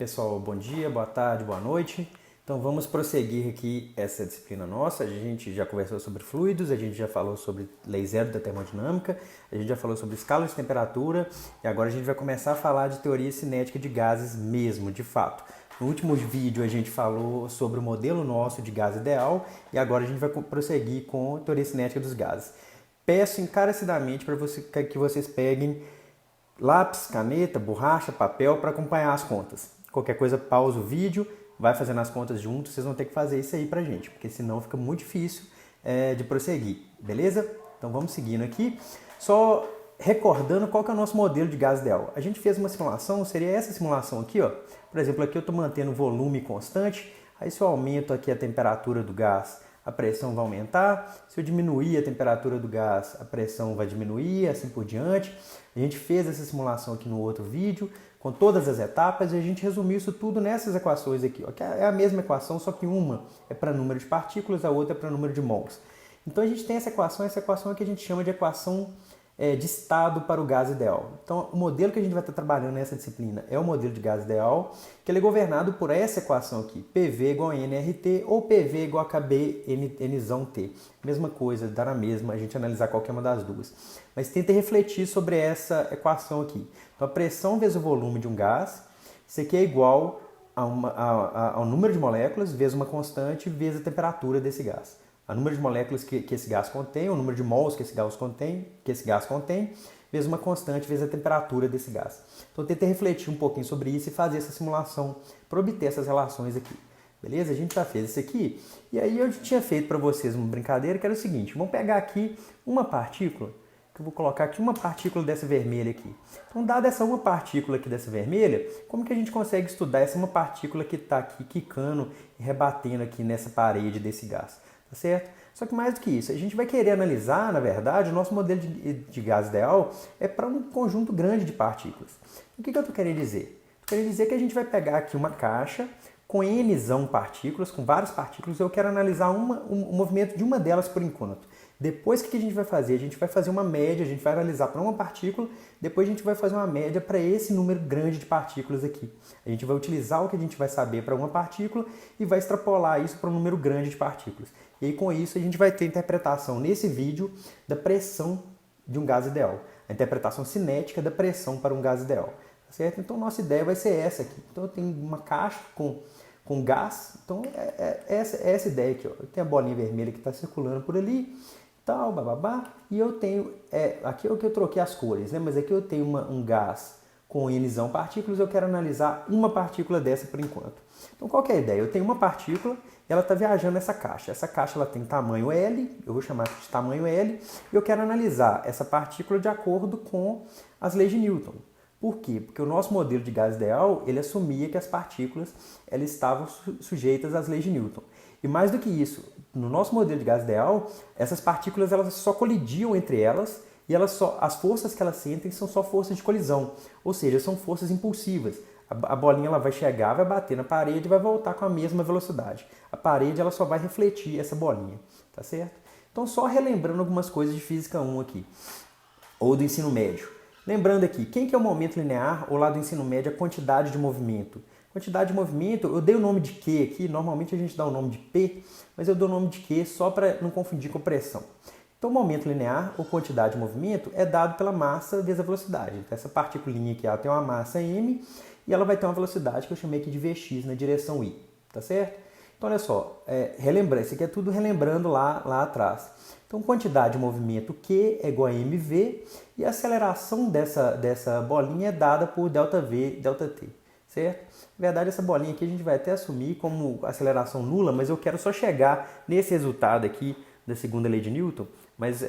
Pessoal, bom dia, boa tarde, boa noite. Então vamos prosseguir aqui essa disciplina nossa. A gente já conversou sobre fluidos, a gente já falou sobre lei zero da termodinâmica, a gente já falou sobre escala de temperatura e agora a gente vai começar a falar de teoria cinética de gases mesmo, de fato. No último vídeo a gente falou sobre o modelo nosso de gás ideal e agora a gente vai prosseguir com a teoria cinética dos gases. Peço encarecidamente para que vocês peguem lápis, caneta, borracha, papel para acompanhar as contas. Qualquer coisa, pausa o vídeo, vai fazendo as contas juntos, vocês vão ter que fazer isso aí pra gente, porque senão fica muito difícil de prosseguir, beleza? Então vamos seguindo aqui. Só recordando qual que é o nosso modelo de gás ideal. A gente fez uma simulação, seria essa simulação aqui, ó. Por exemplo, aqui eu estou mantendo o volume constante, aí se eu aumento aqui a temperatura do gás, a pressão vai aumentar. Se eu diminuir a temperatura do gás, a pressão vai diminuir, assim por diante. A gente fez essa simulação aqui no outro vídeo, com todas as etapas, e a gente resumiu isso tudo nessas equações aqui, ó, que é a mesma equação, só que uma é para número de partículas, a outra é para número de mols. Então a gente tem essa equação é que a gente chama de equação de estado para o gás ideal. Então o modelo que a gente vai estar trabalhando nessa disciplina é o modelo de gás ideal, que ele é governado por essa equação aqui, PV igual a nRT ou PV igual a KB nzão T. Mesma coisa, dá na mesma, a gente analisar qualquer uma das duas. Mas tenta refletir sobre essa equação aqui. Então a pressão vezes o volume de um gás, isso aqui é igual ao número de moléculas vezes uma constante vezes a temperatura desse gás. O número de moléculas que esse gás contém, o número de mols que esse gás contém, vezes uma constante, vezes a temperatura desse gás. Então, tenta refletir um pouquinho sobre isso e fazer essa simulação para obter essas relações aqui. Beleza? A gente já fez isso aqui. E aí eu tinha feito para vocês uma brincadeira que era o seguinte. Vamos pegar aqui uma partícula, que eu vou colocar aqui uma partícula dessa vermelha aqui. Então, dada essa uma partícula aqui dessa vermelha, como que a gente consegue estudar essa uma partícula que está aqui quicando e rebatendo aqui nessa parede desse gás? Certo? Só que mais do que isso, a gente vai querer analisar, na verdade, o nosso modelo de gás ideal é para um conjunto grande de partículas. O que eu estou querendo dizer? Estou querendo dizer que a gente vai pegar aqui uma caixa com Nzão partículas, com várias partículas, e eu quero analisar o movimento de uma delas por enquanto. Depois, o que a gente vai fazer? A gente vai fazer uma média, a gente vai analisar para uma partícula, depois a gente vai fazer uma média para esse número grande de partículas aqui. A gente vai utilizar o que a gente vai saber para uma partícula e vai extrapolar isso para um número grande de partículas. E aí, com isso, a gente vai ter a interpretação nesse vídeo da pressão de um gás ideal. A interpretação cinética da pressão para um gás ideal. Certo? Então, nossa ideia vai ser essa aqui. Então, eu tenho uma caixa com gás. Então, essa ideia aqui. Ó. Eu tenho a bolinha vermelha que está circulando por ali. Tal, bababá, e eu tenho, aqui é o que eu troquei as cores, né? Mas aqui eu tenho um gás com Nzão partículas, eu quero analisar uma partícula dessa por enquanto. Então qual que é a ideia? Eu tenho uma partícula, ela está viajando nessa caixa. Essa caixa ela tem tamanho L, eu vou chamar de tamanho L, e eu quero analisar essa partícula de acordo com as leis de Newton. Por quê? Porque o nosso modelo de gás ideal, ele assumia que as partículas elas estavam sujeitas às leis de Newton. E mais do que isso, no nosso modelo de gás ideal, essas partículas elas só colidiam entre elas e as forças que elas sentem são só forças de colisão, ou seja, são forças impulsivas. A bolinha ela vai chegar, vai bater na parede e vai voltar com a mesma velocidade. A parede ela só vai refletir essa bolinha, tá certo? Então só relembrando algumas coisas de física 1 aqui, ou do ensino médio. Lembrando aqui, quem que é o momento linear ou lá do ensino médio a quantidade de movimento? Quantidade de movimento, eu dei o nome de Q aqui, normalmente a gente dá o nome de P, mas eu dou o nome de Q só para não confundir com pressão. Então, o momento linear, ou quantidade de movimento, é dado pela massa vezes a velocidade. Então, essa particulinha aqui ela tem uma massa m e ela vai ter uma velocidade que eu chamei aqui de Vx na direção y, tá certo? Então, olha só, relembrando, isso aqui é tudo relembrando lá atrás. Então, quantidade de movimento Q é igual a mv e a aceleração dessa bolinha é dada por ΔV, ΔT, certo? Na verdade, essa bolinha aqui a gente vai até assumir como aceleração nula, mas eu quero só chegar nesse resultado aqui da segunda lei de Newton. Mas,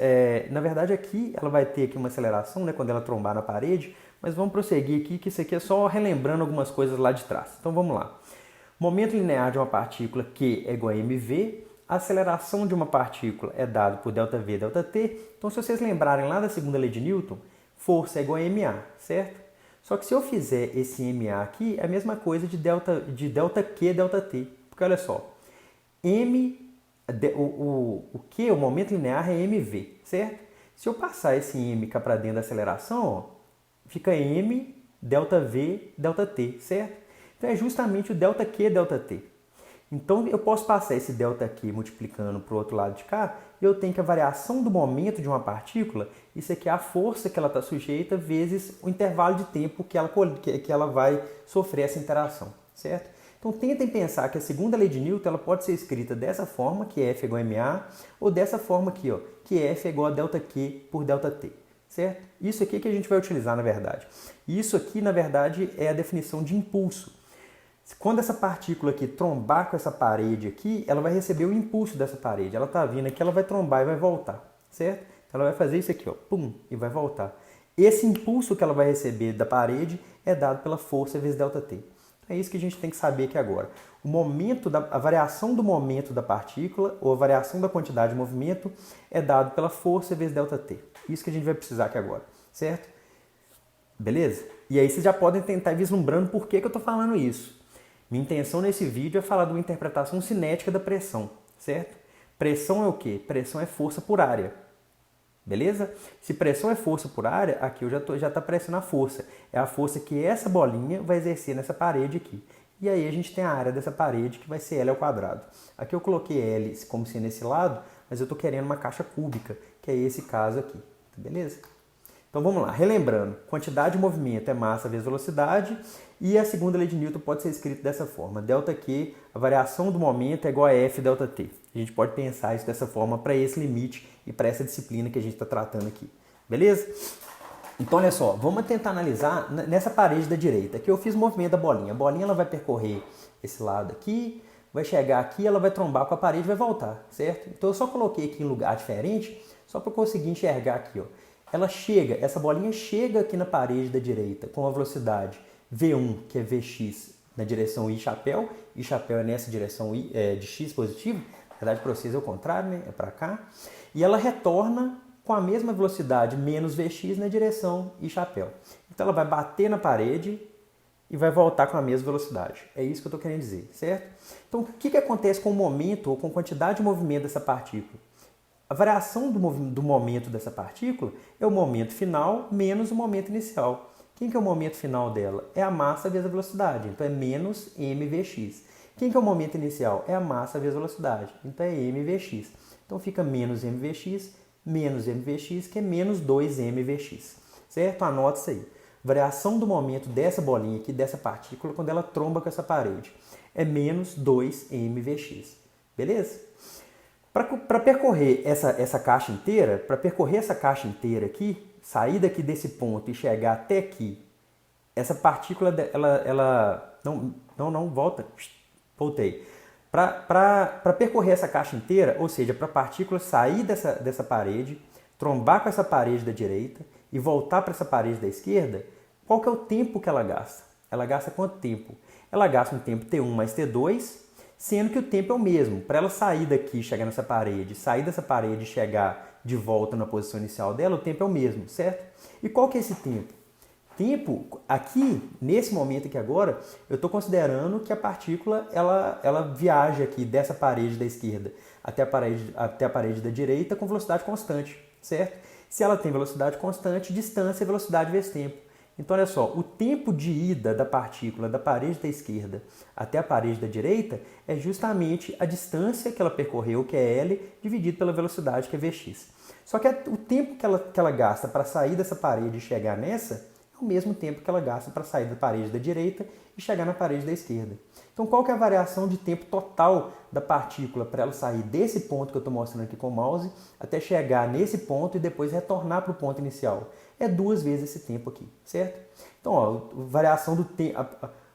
na verdade, aqui ela vai ter aqui uma aceleração, né, quando ela trombar na parede, mas vamos prosseguir aqui, que isso aqui é só relembrando algumas coisas lá de trás. Então, vamos lá. Momento linear de uma partícula Q é igual a mv, a aceleração de uma partícula é dado por ΔV, ΔT. Então, se vocês lembrarem lá da segunda lei de Newton, força é igual a ma, certo? Só que se eu fizer esse MA aqui, é a mesma coisa de ΔQ, ΔT. Porque olha só, o Q, o momento linear, é mv, certo? Se eu passar esse m cá para dentro da aceleração, ó, fica m, ΔV, ΔT, certo? Então é justamente o ΔQ, ΔT. Então eu posso passar esse ΔQ multiplicando para o outro lado de cá, e eu tenho que a variação do momento de uma partícula, isso aqui é a força que ela está sujeita vezes o intervalo de tempo que ela vai sofrer essa interação, certo? Então tentem pensar que a segunda lei de Newton ela pode ser escrita dessa forma, que F é igual a ma, ou dessa forma aqui, ó, que F é igual a ΔQ por ΔT, certo? Isso aqui que a gente vai utilizar na verdade. Isso aqui, na verdade, é a definição de impulso. Quando essa partícula aqui trombar com essa parede aqui, ela vai receber o impulso dessa parede. Ela está vindo aqui, ela vai trombar e vai voltar, certo? Então ela vai fazer isso aqui, ó, pum, e vai voltar. Esse impulso que ela vai receber da parede é dado pela força vezes ΔT. É isso que a gente tem que saber aqui agora. A variação do momento da partícula, ou a variação da quantidade de movimento, é dado pela força vezes ΔT. Isso que a gente vai precisar aqui agora, certo? Beleza? E aí vocês já podem tentar ir vislumbrando por que eu estou falando isso. Minha intenção nesse vídeo é falar de uma interpretação cinética da pressão, certo? Pressão é o quê? Pressão é força por área, beleza? Se pressão é força por área, aqui eu já está aparecendo a força. É a força que essa bolinha vai exercer nessa parede aqui. E aí a gente tem a área dessa parede que vai ser L ao quadrado. Aqui eu coloquei L como sendo esse lado, mas eu estou querendo uma caixa cúbica, que é esse caso aqui, beleza? Então vamos lá, relembrando, quantidade de movimento é massa vezes velocidade, e a segunda lei de Newton pode ser escrita dessa forma, ΔQ, a variação do momento é igual a F ΔT. A gente pode pensar isso dessa forma para esse limite e para essa disciplina que a gente está tratando aqui, beleza? Então olha só, vamos tentar analisar nessa parede da direita. Aqui eu fiz o movimento da bolinha, a bolinha ela vai percorrer esse lado aqui, vai chegar aqui, ela vai trombar com a parede e vai voltar, certo? Então eu só coloquei aqui em lugar diferente, só para conseguir enxergar aqui, ó. Essa bolinha chega aqui na parede da direita com a velocidade V1, que é Vx, na direção I chapéu é nessa direção I, de x positivo, na verdade para vocês é o contrário, né? É para cá, e ela retorna com a mesma velocidade menos Vx na direção I chapéu. Então ela vai bater na parede e vai voltar com a mesma velocidade. É isso que eu estou querendo dizer, certo? Então o que acontece com o momento ou com a quantidade de movimento dessa partícula? A variação do momento dessa partícula é o momento final menos o momento inicial. Quem que é o momento final dela? É a massa vezes a velocidade, então é menos mvx. Quem que é o momento inicial? É a massa vezes a velocidade, então é mvx. Então fica menos mvx, que é menos 2mvx. Certo? Anota isso aí. Variação do momento dessa bolinha aqui, dessa partícula, quando ela tromba com essa parede, é menos 2mvx. Beleza? Para percorrer essa caixa inteira, aqui, sair daqui desse ponto e chegar até aqui, essa partícula, volta, voltei. Para percorrer essa caixa inteira, ou seja, para a partícula sair dessa parede, trombar com essa parede da direita e voltar para essa parede da esquerda, qual que é o tempo que ela gasta? Ela gasta quanto tempo? Ela gasta um tempo T1 mais T2, sendo que o tempo é o mesmo. Para ela sair daqui, chegar nessa parede, sair dessa parede e chegar de volta na posição inicial dela, o tempo é o mesmo, certo? E qual que é esse tempo? Tempo, aqui, nesse momento aqui agora, eu estou considerando que a partícula, ela viaja aqui dessa parede da esquerda até a parede da direita com velocidade constante, certo? Se ela tem velocidade constante, distância é velocidade vezes tempo. Então, olha só, o tempo de ida da partícula da parede da esquerda até a parede da direita é justamente a distância que ela percorreu, que é L, dividido pela velocidade, que é Vx. Só que o tempo que ela gasta para sair dessa parede e chegar nessa é o mesmo tempo que ela gasta para sair da parede da direita e chegar na parede da esquerda. Então, qual que é a variação de tempo total da partícula para ela sair desse ponto que eu estou mostrando aqui com o mouse até chegar nesse ponto e depois retornar para o ponto inicial? É 2 vezes esse tempo aqui, certo? Então, ó,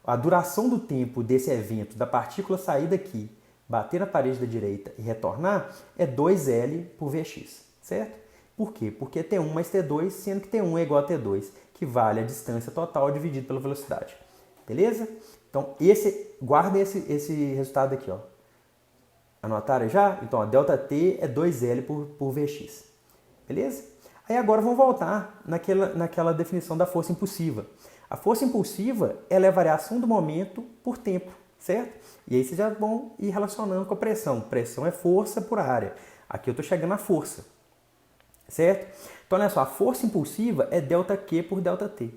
a duração do tempo desse evento, da partícula sair daqui, bater na parede da direita e retornar, é 2L por Vx, certo? Por quê? Porque é T1 mais T2, sendo que T1 é igual a T2, que vale a distância total dividido pela velocidade. Beleza? Então, guardem esse resultado aqui, ó. Anotaram já? Então, a ΔT é 2L por Vx. Beleza? Aí agora vamos voltar naquela definição da força impulsiva. A força impulsiva ela é a variação do momento por tempo, certo? E aí vocês já vão ir relacionando com a pressão. Pressão é força por área. Aqui eu estou chegando na força, certo? Então olha só, a força impulsiva é ΔQ por ΔT.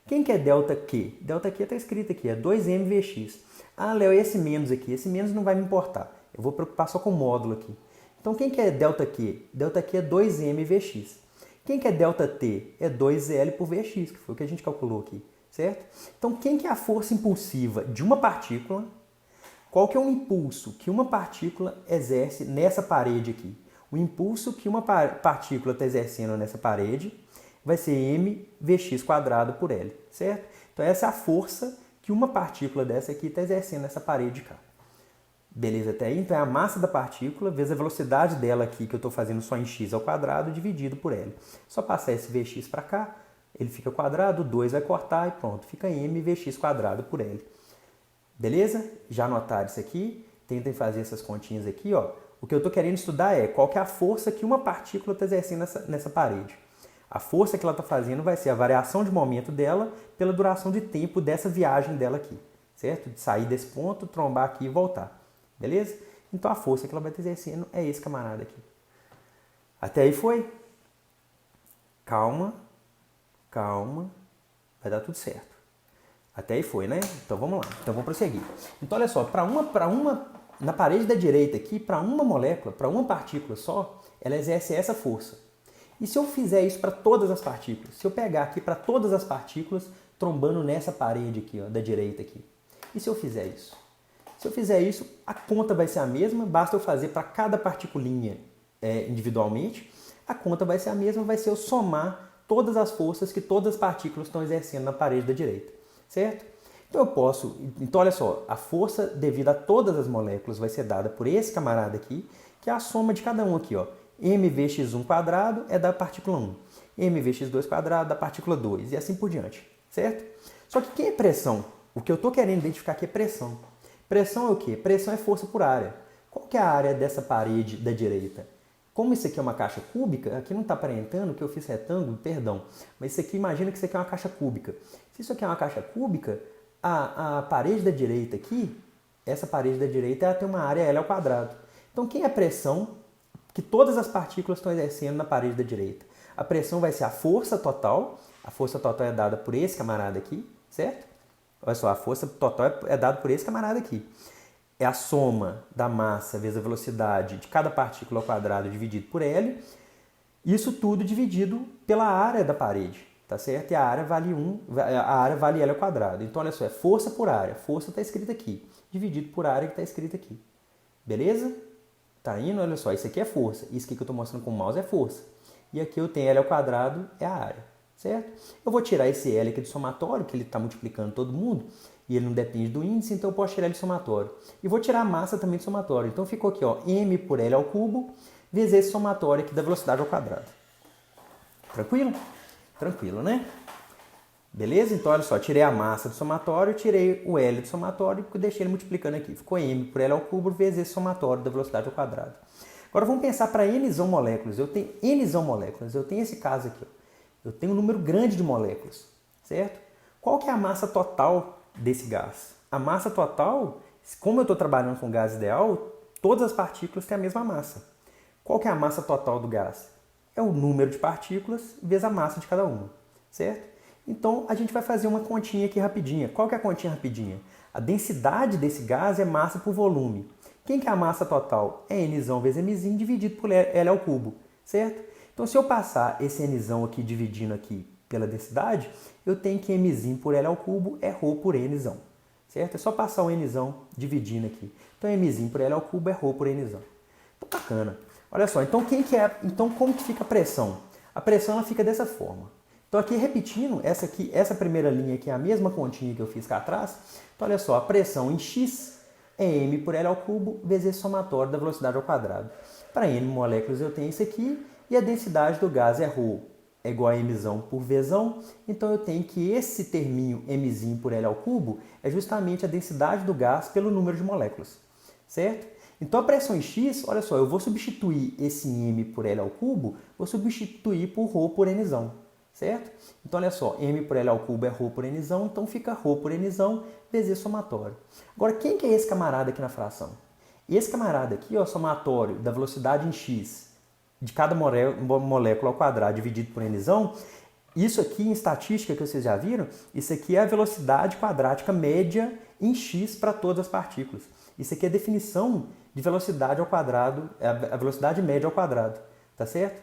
Quem que é ΔQ? ΔQ está escrito aqui, é 2mVx. Ah, Léo, esse menos aqui? Esse menos não vai me importar. Eu vou preocupar só com o módulo aqui. Então, quem que é ΔQ? ΔQ é 2mVx. Quem que é ΔT? É 2L por Vx, que foi o que a gente calculou aqui, certo? Então, quem que é a força impulsiva de uma partícula? Qual que é o impulso que uma partícula exerce nessa parede aqui? O impulso que uma partícula está exercendo nessa parede vai ser mVx² por L, certo? Então, essa é a força que uma partícula dessa aqui está exercendo nessa parede cá. Beleza até aí? Então é a massa da partícula vezes a velocidade dela aqui, que eu estou fazendo só em x² dividido por L. Só passar esse Vx para cá, ele fica quadrado, 2 vai cortar e pronto, fica mVx² por L. Beleza? Já anotaram isso aqui? Tentem fazer essas continhas aqui, ó. O que eu estou querendo estudar é qual que é a força que uma partícula está exercendo nessa parede. A força que ela está fazendo vai ser a variação de momento dela pela duração de tempo dessa viagem dela aqui, certo? De sair desse ponto, trombar aqui e voltar. Beleza? Então a força que ela vai estar exercendo é esse camarada aqui. Até aí foi? Calma, calma, vai dar tudo certo. Até aí foi, né? Então vamos lá. Então vamos prosseguir. Então olha só, na parede da direita aqui, para uma molécula, para uma partícula só, ela exerce essa força. E se eu fizer isso para todas as partículas? Se eu pegar aqui para todas as partículas trombando nessa parede aqui, ó, da direita aqui. E se eu fizer isso? Se eu fizer isso, a conta vai ser a mesma, basta eu fazer para cada particulinha individualmente, a conta vai ser a mesma, vai ser eu somar todas as forças que todas as partículas estão exercendo na parede da direita, certo? Então olha só, a força devida a todas as moléculas vai ser dada por esse camarada aqui, que é a soma de cada um aqui, ó. mVx1² é da partícula 1, mVx2² da partícula 2 e assim por diante, certo? Só que quem é pressão? O que eu estou querendo identificar aqui é pressão. Pressão é o quê? Pressão é força por área. Qual que é a área dessa parede da direita? Como isso aqui é uma caixa cúbica, aqui não está aparentando que eu fiz retângulo, perdão, mas isso aqui, imagina que isso aqui é uma caixa cúbica. Se isso aqui é uma caixa cúbica, a parede da direita aqui, essa parede da direita, ela tem uma área L². Então, quem é a pressão que todas as partículas estão exercendo na parede da direita? A pressão vai ser a força total é dada por esse camarada aqui, certo? Olha só, a força total é dada por esse camarada aqui. É a soma da massa vezes a velocidade de cada partícula ao quadrado dividido por L. Isso tudo dividido pela área da parede, tá certo? E a área vale L². Então, olha só, é força por área. Força está escrita aqui, dividido por área que está escrita aqui. Beleza? Tá indo? Olha só, isso aqui é força. Isso aqui que eu estou mostrando com o mouse é força. E aqui eu tenho L², é a área. Certo? Eu vou tirar esse L aqui do somatório, que ele está multiplicando todo mundo, e ele não depende do índice, então eu posso tirar ele do somatório. E vou tirar a massa também do somatório. Então ficou aqui, ó, m por L² vezes esse somatório aqui da velocidade ao quadrado. Tranquilo? Tranquilo, né? Beleza? Então, olha só, tirei a massa do somatório, tirei o L do somatório e deixei ele multiplicando aqui. Ficou m por L² vezes esse somatório da velocidade ao quadrado. Agora vamos pensar para nzão moléculas. Eu tenho nzão moléculas. Eu tenho esse caso aqui, ó. Eu tenho um número grande de moléculas, certo? Qual que é a massa total desse gás? A massa total, como eu estou trabalhando com gás ideal, todas as partículas têm a mesma massa. Qual que é a massa total do gás? É o número de partículas vezes a massa de cada uma, certo? Então, a gente vai fazer uma continha aqui rapidinha. Qual que é a continha rapidinha? A densidade desse gás é massa por volume. Quem que é a massa total? É nzão vezes mzinho dividido por L², certo? Então, se eu passar esse nzão aqui dividindo aqui pela densidade, eu tenho que mzinho por L² é ρ por nzão, certo? É só passar o nzão dividindo aqui. Então, mzinho por L³ é ρ por nzão. Então, bacana. Olha só, então como que fica a pressão? A pressão ela fica dessa forma. Então, aqui repetindo, essa primeira linha aqui é a mesma continha que eu fiz cá atrás. Então, olha só, a pressão em x é m por L² vezes esse somatório da velocidade ao quadrado. Para n moléculas eu tenho isso aqui. E a densidade do gás é ρ é igual a mzão por vzão. Então, eu tenho que esse terminho mzinho por L² é justamente a densidade do gás pelo número de moléculas, certo? Então, a pressão em X, olha só, eu vou substituir esse m por L², vou substituir por ρ por nzão, certo? Então, olha só, m por L² é ρ por nzão, então fica ρ por nzão vezes somatório. Agora, quem que é esse camarada aqui na fração? Esse camarada aqui, ó, somatório da velocidade em X de cada molécula ao quadrado dividido por nzão, Isso aqui em estatística que vocês já viram, isso aqui é a velocidade quadrática média em x para todas as partículas. Isso aqui é a definição de velocidade ao quadrado, é a velocidade média ao quadrado, tá certo?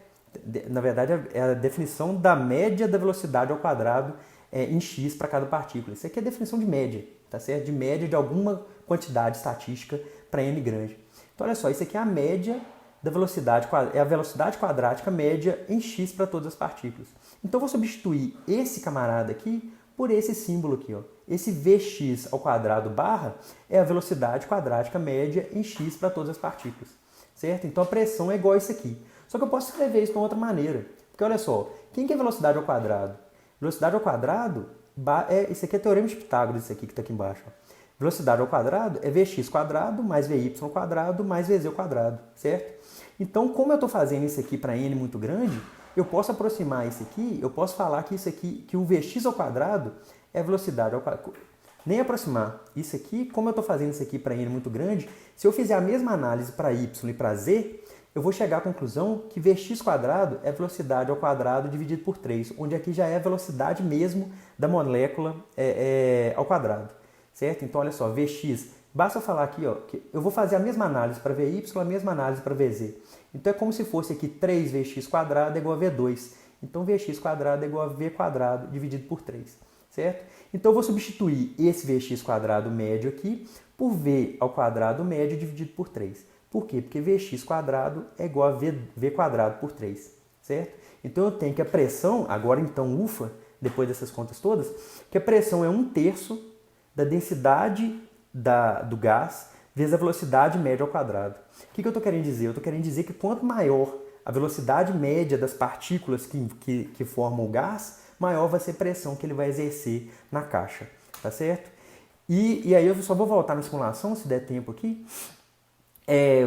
Na verdade, é a definição da média da velocidade ao quadrado em x para cada partícula. Isso aqui é a definição de média, tá certo? De média de alguma quantidade estatística para n grande. Então, olha só, isso aqui é a média da velocidade, é a velocidade quadrática média em x para todas as partículas. Então, eu vou substituir esse camarada aqui por esse símbolo aqui, ó. Esse Vx ao quadrado barra é a velocidade quadrática média em x para todas as partículas, certo? Então, a pressão é igual a isso aqui. Só que eu posso escrever isso de uma outra maneira. Porque, olha só, quem que é velocidade ao quadrado? Velocidade ao quadrado, isso aqui é teorema de Pitágoras, isso aqui que está aqui embaixo, ó. Velocidade ao quadrado é Vx quadrado mais Vy quadrado mais Vz ao quadrado, certo? Então, como eu estou fazendo isso aqui para n muito grande, eu posso aproximar isso aqui, eu posso falar que isso aqui, que o Vx ao quadrado é a velocidade ao quadrado. Nem aproximar. Isso aqui, como eu estou fazendo isso aqui para n muito grande, se eu fizer a mesma análise para y e para z, eu vou chegar à conclusão que Vx quadrado é velocidade ao quadrado dividido por 3, onde aqui já é a velocidade mesmo da molécula ao quadrado, certo? Então, olha só, Vx, basta eu falar aqui, ó, que eu vou fazer a mesma análise para Vy, a mesma análise para Vz. Então, é como se fosse aqui 3Vx quadrado é igual a V2. Então, Vx quadrado é igual a V quadrado dividido por 3, certo? Então, eu vou substituir esse Vx quadrado médio aqui por V ao quadrado médio dividido por 3. Por quê? Porque Vx quadrado é igual a V quadrado por 3, certo? Então, eu tenho que a pressão, agora então ufa, depois dessas contas todas, que a pressão é 1/3 da densidade do gás vezes a velocidade média ao quadrado. O que eu estou querendo dizer? Eu estou querendo dizer que quanto maior a velocidade média das partículas que formam o gás, maior vai ser a pressão que ele vai exercer na caixa, tá certo? E aí eu só vou voltar na simulação, se der tempo aqui.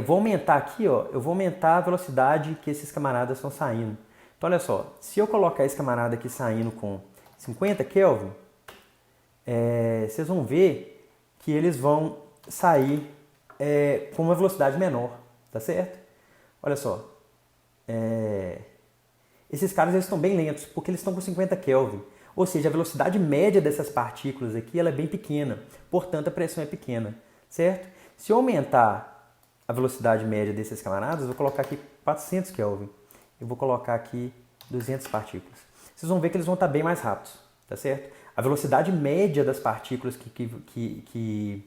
Vou aumentar aqui, ó, eu vou aumentar a velocidade que esses camaradas estão saindo. Então, olha só, se eu colocar esse camarada aqui saindo com 50 Kelvin, vocês vão ver que eles vão sair com uma velocidade menor, tá certo? Olha só, esses caras eles estão bem lentos, porque eles estão com 50 Kelvin. Ou seja, a velocidade média dessas partículas aqui ela é bem pequena, portanto a pressão é pequena, certo? Se eu aumentar a velocidade média desses camaradas, eu vou colocar aqui 400 Kelvin. Eu vou colocar aqui 200 partículas. Vocês vão ver que eles vão estar bem mais rápidos, tá certo? A velocidade média das partículas que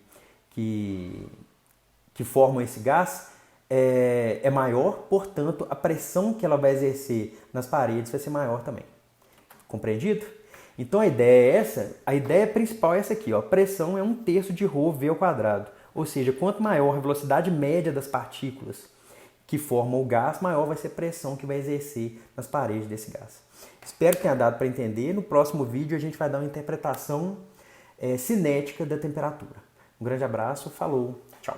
formam esse gás é maior, portanto, a pressão que ela vai exercer nas paredes vai ser maior também. Compreendido? Então a ideia é essa, a ideia principal é essa aqui, ó, a pressão é 1/3 de ρV ao quadrado, ou seja, quanto maior a velocidade média das partículas que formam o gás, maior vai ser a pressão que vai exercer nas paredes desse gás. Espero que tenha dado para entender. No próximo vídeo a gente vai dar uma interpretação cinética da temperatura. Um grande abraço, falou, tchau!